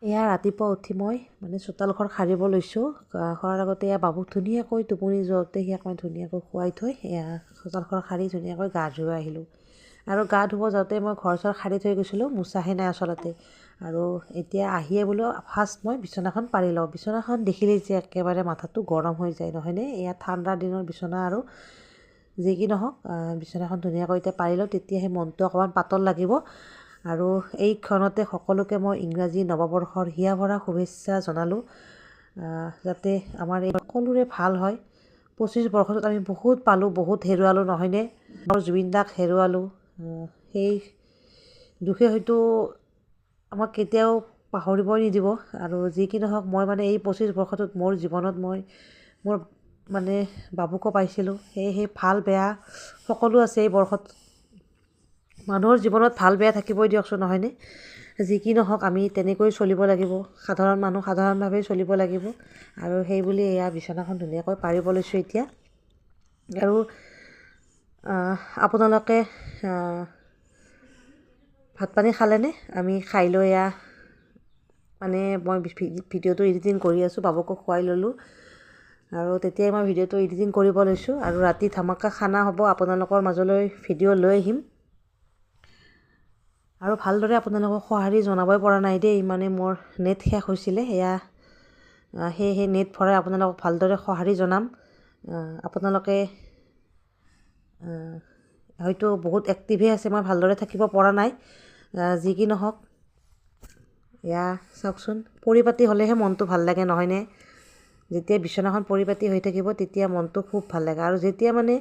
এয়া ৰাতিপুৱা উঠি মই মানে চোতালখন সাৰিব লৈছোঁ। সৰাৰ আগতে এয়া বাবুক ধুনীয়াকৈ টোপনি যোৱাওঁতে সিয়াক মই ধুনীয়াকৈ শুৱাই থৈ এয়া চোতালখন সাৰি ধুনীয়াকৈ গা ধুই আহিলোঁ। আৰু গা ধুব যাওঁতে মই ঘৰ চৰ সাৰি থৈ গৈছিলোঁ, মোচাহে নাই আচলতে। আৰু এতিয়া আহিয়ে বোলো ফাৰ্ষ্ট মই বিচনাখন পাৰি লওঁ। বিচনাখন দেখিলেই যে একেবাৰে মাথাটো গৰম হৈ যায়, নহয়নে? এয়া ঠাণ্ডাৰ দিনৰ বিচনা আৰু যি কি নহওক বিচনাখন ধুনীয়াকৈ এতিয়া পাৰি লওঁ, তেতিয়াহে মনটো অকণমান পাতল লাগিব। আৰু এই ক্ষণতে সকলোকে মই ইংৰাজী নৱবৰ্ষৰ হিয়া ভৰা শুভেচ্ছা জনালোঁ, যাতে আমাৰ এই সকলোৰে ভাল হয়। 25 বৰ্ষটোত আমি বহুত পালোঁ, বহুত হেৰুৱালোঁ, নহয়নে? মোৰ জুবিন দাক হেৰুৱালোঁ। সেই দুখে হয়তো আমাক কেতিয়াও পাহৰিবই নিদিব। আৰু যি কি নহওক মই মানে এই 25 বৰ্ষটোত মোৰ জীৱনত মই মোৰ মানে বাবুকো পাইছিলোঁ। সেয়েহে ভাল বেয়া সকলো আছে এই বৰ্ষত। মানুহৰ জীৱনত ভাল বেয়া থাকিবই দিয়কচোন, নহয়নে? যি কি নহওক আমি তেনেকৈ চলিব লাগিব, সাধাৰণ মানুহ সাধাৰণভাৱেই চলিব লাগিব। আৰু সেইবুলি এয়া বিচনাখন ধুনীয়াকৈ পাৰিব লৈছোঁ এতিয়া। আৰু আপোনালোকে ভাত পানী খালেনে? আমি খাই লৈ এয়া মানে মই ভিডিঅ'টো এডিটিং কৰি আছোঁ, বাবুকো খুৱাই ল'লোঁ। আৰু তেতিয়াই মই ভিডিঅ'টো এডিটিং কৰিব লৈছোঁ। আৰু ৰাতি ধামাকা খানা হ'ব, আপোনালোকৰ মাজলৈ ভিডিঅ' লৈ আহিম। আৰু ভালদৰে আপোনালোকক সঁহাৰি জনাবই পৰা নাই দেই, মানে মোৰ নেট শেষ হৈছিলে। সেয়েহে নেট ভৰাই আপোনালোকক ভালদৰে সঁহাৰি জনাম। আপোনালোকে হয়তো বহুত এক্টিভে আছে, মই ভালদৰে থাকিব পৰা নাই। যি কি নহওক এয়া চাওকচোন, পৰিপাটি হ'লেহে মনটো ভাল লাগে, নহয়নে? যেতিয়া বিচনাখন পৰিপাটি হৈ থাকিব তেতিয়া মনটো খুব ভাল লাগে। আৰু যেতিয়া মানে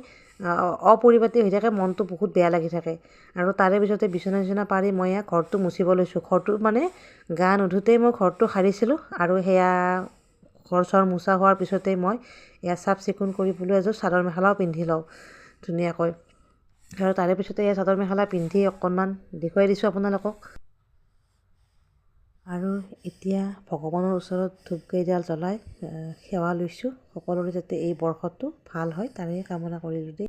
অপৰিপাটি হৈ থাকে মনটো বহুত বেয়া লাগি থাকে। আৰু তাৰে পিছতে বিচনা পাৰি মই এয়া ঘৰটো মুচিব লৈছোঁ। ঘৰটো মানে গা নুধোতেই মই ঘৰটো সাৰিছিলোঁ। আৰু সেয়া ঘৰ চৰ মোচা হোৱাৰ পিছতেই মই এয়া চাফ চিকুণ কৰি বোলো এযোৰ চাদৰ মেখেলাও পিন্ধি লওঁ ধুনীয়াকৈ। আৰু তাৰে পিছতে এয়া চাদৰ মেখেলা পিন্ধি অকণমান দেখুৱাই দিছোঁ আপোনালোকক। আৰু এতিয়া ভগৱানৰ ওচৰত ধূপকেইডাল জ্বলাই সেৱা লৈছোঁ। সকলোৰে যাতে এই বৰ্ষটো ভাল হয় তাৰে কামনা কৰিলোঁ দেই।